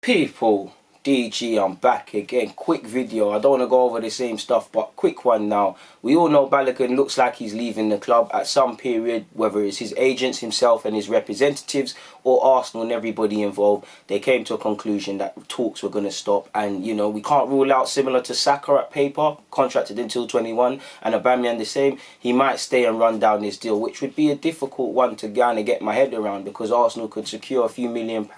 People, DG, I'm back again. Quick video. I don't want to go over the same stuff, but quick one now. We all know Balogun looks like he's leaving the club at some period, whether it's his agents, himself and his representatives, or Arsenal and everybody involved. They came to a conclusion that talks were going to stop, and you know, we can't rule out, similar to Saka at paper, contracted until 21, and Aubameyang the same. He might stay and run down this deal, which would be a difficult one to kind of get my head around, because Arsenal could secure a few £1 million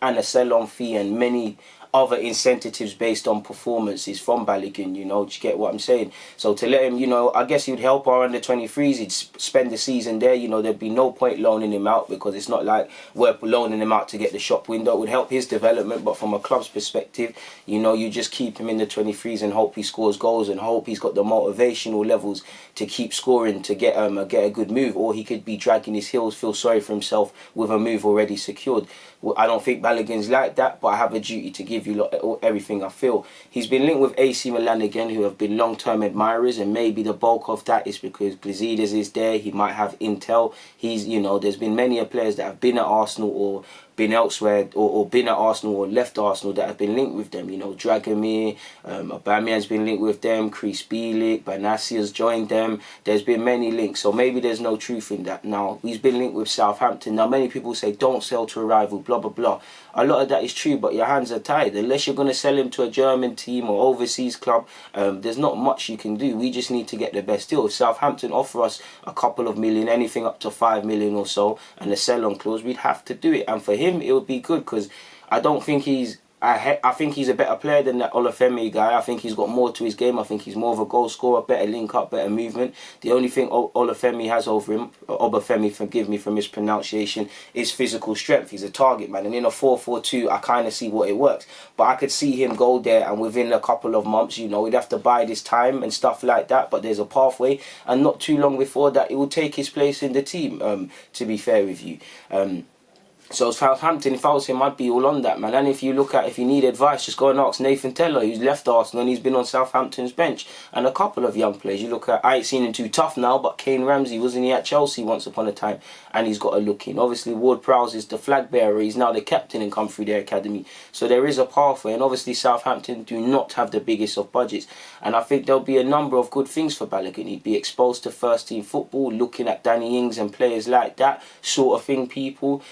and a sell-on fee and many other incentives based on performances from Balogun, you know, do you get what I'm saying? So to let him, you know, I guess he'd help our under-23s, he'd spend the season there, you know, there'd be no point loaning him out, because it's not like we're loaning him out to get the shop window. It would help his development, but from a club's perspective, you know, you just keep him in the 23s and hope he scores goals and hope he's got the motivational levels to keep scoring to get a good move, or he could be dragging his heels, feel sorry for himself with a move already secured. Well, I don't think Balogun's like that, but I have a duty to give you everything I feel. He's been linked with AC Milan again, who have been long-term admirers, and maybe the bulk of that is because Deluded is there. He might have intel. He's, you know, there's been many players that have been at Arsenal or been elsewhere, or been at Arsenal or left Arsenal, that have been linked with them. You know, Dragomir, Aubameyang's been linked with them, Chris Bielik, Banassia's joined them. There's been many links, so maybe there's no truth in that. Now, he's been linked with Southampton. Now, many people say don't sell to a rival, blah, blah, blah. A lot of that is true, but your hands are tied. Unless you're going to sell him to a German team or overseas club, there's not much you can do. We just need to get the best deal. If Southampton offer us a couple of million, anything up to 5 million or so, and a sell-on clause, we'd have to do it. And for him, it would be good, because I don't think he's... I think he's a better player than that Olafemi guy. I think he's got more to his game. I think he's more of a goal scorer, better link up, better movement. The only thing Olafemi has over him, Obafemi, forgive me for mispronunciation, is physical strength. He's a target man, and in a 4-4-2, I kind of see what it works. But I could see him go there, and within a couple of months, you know, he'd have to buy this time and stuff like that. But there's a pathway, and not too long before that, it will take his place in the team. To be fair with you. So Southampton, if I was him, I'd be all on that, man. And if you need advice, just go and ask Nathan Teller, who's left Arsenal and he's been on Southampton's bench. And a couple of young players. You look at, I ain't seen him too tough now, but Kane Ramsey, wasn't he at Chelsea once upon a time? And he's got a look in. Obviously, Ward-Prowse is the flag bearer. He's now the captain and come through their academy. So there is a pathway. And obviously, Southampton do not have the biggest of budgets. And I think there'll be a number of good things for Balogun. He'd be exposed to first-team football, looking at Danny Ings and players like that, sort of thing, people.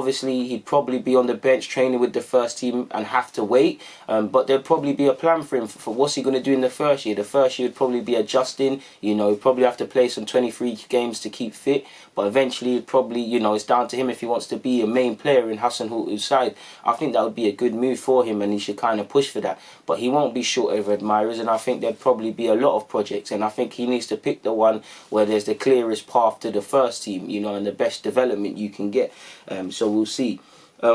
Obviously, he'd probably be on the bench training with the first team and have to wait. But there'd probably be a plan for him for what's he going to do in the first year. The first year would probably be adjusting. You know, he'd probably have to play some 23 games to keep fit. But eventually, he'd probably, you know, it's down to him if he wants to be a main player in Hasenhüttl's side. I think that would be a good move for him, and he should kind of push for that. But he won't be short of admirers, and I think there'd probably be a lot of projects. And I think he needs to pick the one where there's the clearest path to the first team, you know, and the best development you can get. So we'll see.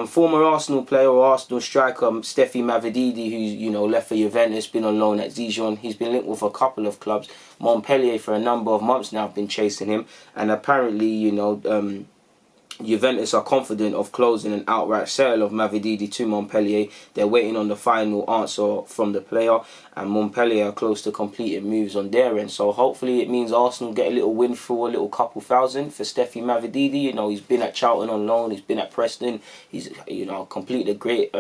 Former Arsenal player or Arsenal striker Steffi Mavididi, who's, you know, left for Juventus, been on loan at Dijon. He's been linked with a couple of clubs. Montpellier for a number of months now have been chasing him, and apparently, you know, Juventus are confident of closing an outright sale of Mavididi to Montpellier. They're waiting on the final answer from the player, and Montpellier are close to completing moves on their end. So hopefully it means Arsenal get a little windfall, a little couple thousand for Steffi Mavididi. You know, he's been at Charlton on loan, he's been at Preston, he's, you know, completed a great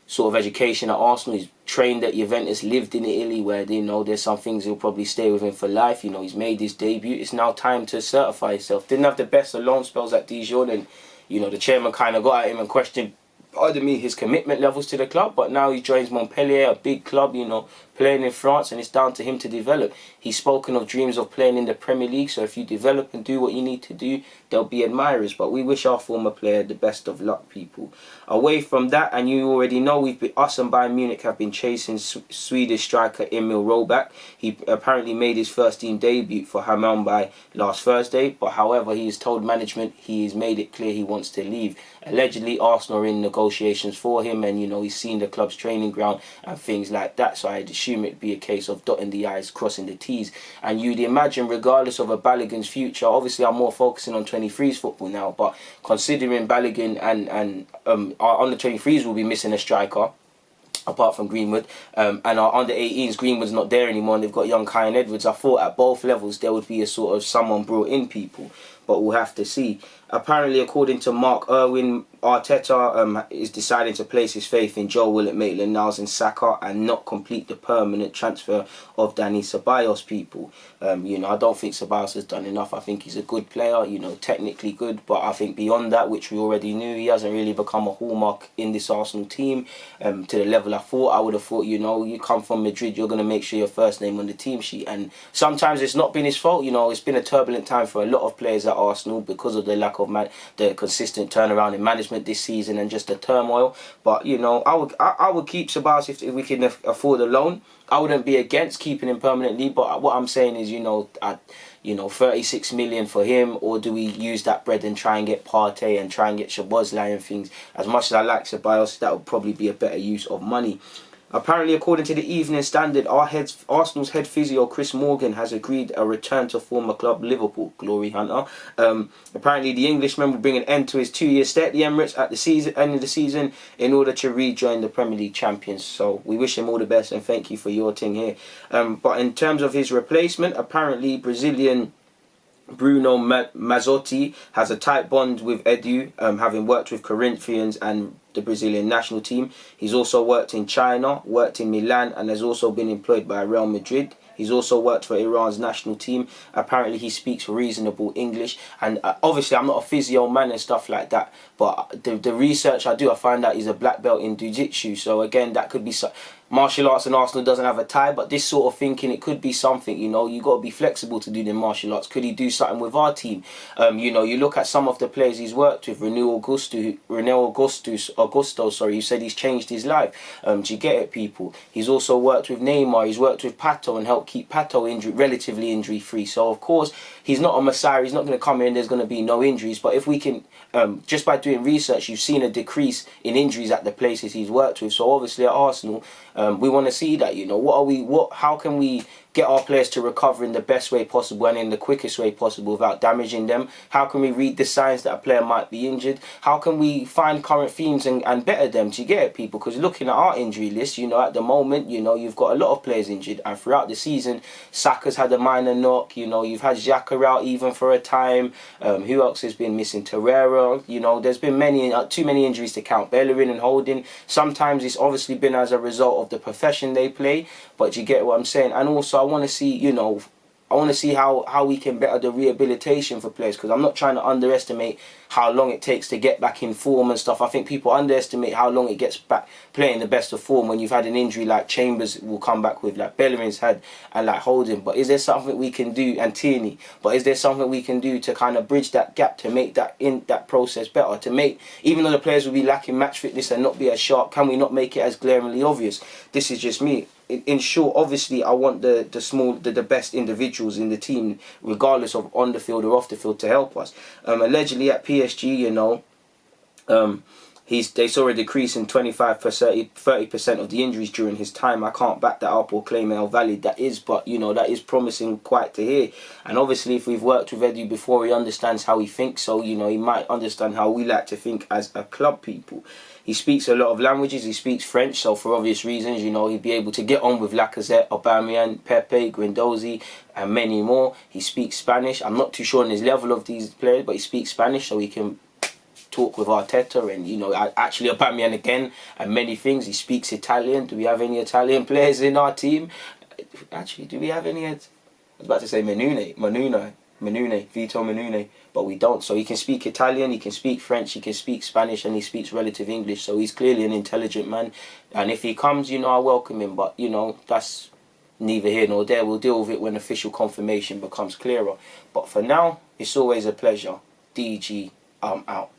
sort of education at Arsenal. He's trained at Juventus, lived in Italy, where, you know, there's some things he'll probably stay with him for life. You know, he's made his debut. It's now time to certify himself. Didn't have the best of loan spells at Dijon, and, you know, the chairman kind of got at him and questioned, pardon me, his commitment levels to the club. But now he joins Montpellier, a big club, you know, playing in France, and it's down to him to develop. He's spoken of dreams of playing in the Premier League, so if you develop and do what you need to do, there'll be admirers. But we wish our former player the best of luck, people. Away from that, and you already know, us and Bayern Munich have been chasing Swedish striker Emil Rolland. He apparently made his first team debut for Hammarby last Thursday, but however, he has told management he has made it clear he wants to leave. Allegedly, Arsenal are in negotiations for him, and, you know, he's seen the club's training ground and things like that, so I'd assume it'd be a case of dotting the I's, crossing the T's. And you'd imagine, regardless of a Balogun's future, obviously I'm more focusing on 23s football now, but considering Balogun and our under 23s will be missing a striker, apart from Greenwood, and our under 18s, Greenwood's not there anymore, and they've got young Kyan Edwards. I thought at both levels there would be a sort of someone brought in, people. but we'll have to see. Apparently, according to Mark Irwin, Arteta is deciding to place his faith in Joe Willock, Maitland-Niles and Saka and not complete the permanent transfer of Dani Ceballos, people. You know, I don't think Ceballos has done enough. I think he's a good player, you know, technically good, but I think beyond that, which we already knew, he hasn't really become a hallmark in this Arsenal team to the level I thought. I would have thought, you know, you come from Madrid, you're going to make sure your first name on the team sheet. And sometimes it's not been his fault, you know, it's been a turbulent time for a lot of players at Arsenal because of the lack of the consistent turnaround in management this season and just the turmoil. But, you know, I would keep Ceballos if we can afford a loan. I wouldn't be against keeping him permanently, but what I'm saying is, you know, 36 million for him, or do we use that bread and try and get Partey and try and get Szoboszlai and things? As much as I like Ceballos, that would probably be a better use of money. Apparently, according to the Evening Standard, Arsenal's head physio Chris Morgan has agreed a return to former club Liverpool, glory hunter. Apparently, the Englishman will bring an end to his 2-year stay at the Emirates at the end of the season in order to rejoin the Premier League champions. So we wish him all the best and thank you for your thing here. But in terms of his replacement, apparently Brazilian Bruno Mazzotti has a tight bond with Edu, having worked with Corinthians and the Brazilian national team. He's also worked in China, worked in Milan, and has also been employed by Real Madrid. He's also worked for Iran's national team. Apparently he speaks reasonable English. And obviously I'm not a physio man and stuff like that, but the research I do, I find out he's a black belt in jiu-jitsu. So again, that could be martial arts, and Arsenal doesn't have a tie, but this sort of thinking, it could be something, you know. You got to be flexible to do the martial arts. Could he do something with our team? You know, you look at some of the players he's worked with, René Augusto, sorry, you said he's changed his life. Do you get it, people? He's also worked with Neymar, he's worked with Pato and helped keep Pato relatively injury free. So of course, he's not a messiah, he's not going to come in, there's going to be no injuries, but if we can, just by doing research, you've seen a decrease in injuries at the places he's worked with. So obviously at Arsenal, we want to see that, you know, how can we get our players to recover in the best way possible and in the quickest way possible without damaging them? How can we read the signs that a player might be injured? How can we find current themes and better them? To get it, people? Because looking at our injury list, you know, at the moment, you know, you've got a lot of players injured, and throughout the season, Saka's had a minor knock, you know, you've had Xhaka out even for a time. Who else has been missing? Torreira, you know, there's been too many injuries to count. Bellerin and Holding. Sometimes it's obviously been as a result of the profession they play, but you get what I'm saying. And also, I want to see, you know, how we can better the rehabilitation for players, because I'm not trying to underestimate how long it takes to get back in form and stuff. I think people underestimate how long it gets back playing the best of form when you've had an injury like Chambers will come back with, like Bellerin's had, and like Holding. But is there something we can do, and Tierney, but is there something we can do to kind of bridge that gap, to make that process better, to make, even though the players will be lacking match fitness and not be as sharp, can we not make it as glaringly obvious? This is just me. In short, obviously, I want the best individuals in the team, regardless of on the field or off the field, to help us. Allegedly at PSG, you know, they saw a decrease in 30% of the injuries during his time. I can't back that up or claim how valid that is, but you know, that is promising quite to hear. And obviously, if we've worked with Edu before, he understands how he thinks, so you know, he might understand how we like to think as a club, people. He speaks a lot of languages. He speaks French, so for obvious reasons, you know, he'd be able to get on with Lacazette, Aubameyang, Pepe, Guendouzi, and many more. He speaks Spanish. I'm not too sure on his level of these players, but he speaks Spanish, so he can talk with Arteta and, you know, actually Aubameyang again, and many things. He speaks Italian. Do we have any Italian players in our team? Actually, do we have any? I was about to say Vito Menune, but we don't. So he can speak Italian, he can speak French, he can speak Spanish, and he speaks relative English. So he's clearly an intelligent man. And if he comes, you know, I welcome him. But, you know, that's neither here nor there. We'll deal with it when official confirmation becomes clearer. But for now, it's always a pleasure. DG, I'm out.